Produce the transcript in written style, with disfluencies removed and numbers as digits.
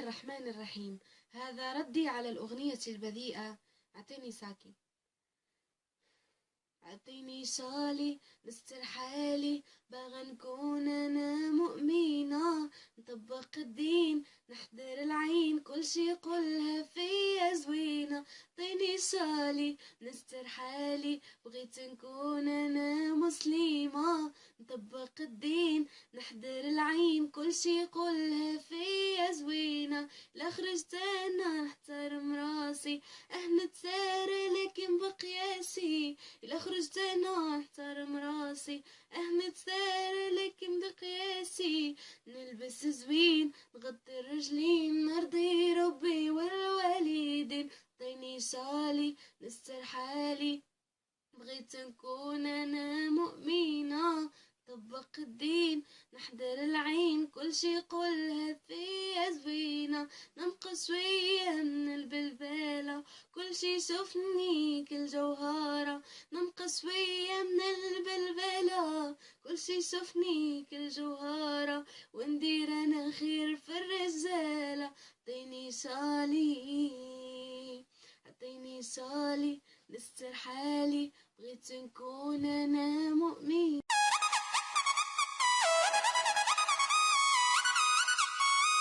الرحمن الرحيم. هذا ردي على الأغنية البذيئة أعطيني ساكي. أعطيني شالي نستر حالي، باغا نكون أنا مؤمنة، نطبق الدين نحضر العين، كل شي قولها فيا زوينة. أعطيني شالي نستر حالي، بغيت نكون أنا مسلمة، نطبق الدين نحضر العين، كل شي قولها فيا زوينة. لا خرجت أنا نحترم راسي، نتسار لكن بقياسي. إلا خرجت أنا نحترم راسي، نتسار لكن بقياسي. نلبس زوين نغطي الرجلين، نرضي ربي والوالدين. عطيني شالي نستر حالي، بغيت نكون أنا مؤمنة، طبق الدين نحضر العين، كل شي قولها فيا زوينة. ننقص شوية من البلبلة، كل شي يشوفني كل جوهرة. ننقص شوية من البلبلة، كل شي يشوفني كل جوهرة، وندير أنا خير في الرجالة. عطيني شالي عطيني شالي نستر حالي، بغيت نكون أنا مؤمن.